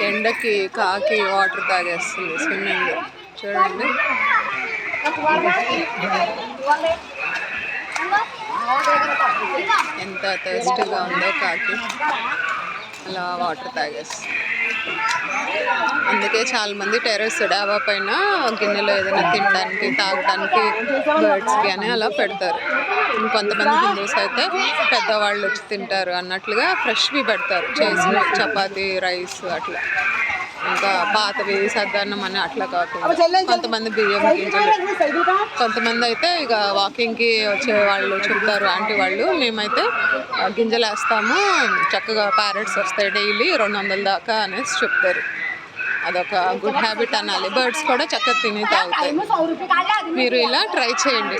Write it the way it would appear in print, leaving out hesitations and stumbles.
ఎండకి కాకి water తాగేస్తుంది swimming. చూడండి ఎంత థర్స్టీగా ఉందో కాకి. అలా వాటర్ తాగేస్తుంది. అందుకే చాలా మంది టెర్రస్ డాబా పైన గిన్నెలో ఏదైనా తినడానికి తాగడానికి బర్డ్స్కి అని అలా పెడతారు. ఇంకొంతమంది హిందూస్ అయితే పెద్దవాళ్ళు వచ్చి తింటారు అన్నట్లుగా ఫ్రెష్వి పెడతారు, చేసిన చపాతీ రైస్ అట్లా. ఇంకా పాతవి సద్దన్నం అని అట్లా కాకుండా కొంతమంది బియ్యం గింజలు. కొంతమంది అయితే ఇక వాకింగ్కి వచ్చే వాళ్ళు చెప్తారు ఆంటీ వాళ్ళు, మేమైతే గింజలు వేస్తాము, చక్కగా ప్యారెట్స్ వస్తాయి డైలీ 200 దాకా అనేసి చెప్తారు. అదొక గుడ్ హ్యాబిట్ అనాలి. బర్డ్స్ కూడా చక్కగా తిని తాగుతాయి. మీరు ఇలా ట్రై చేయండి.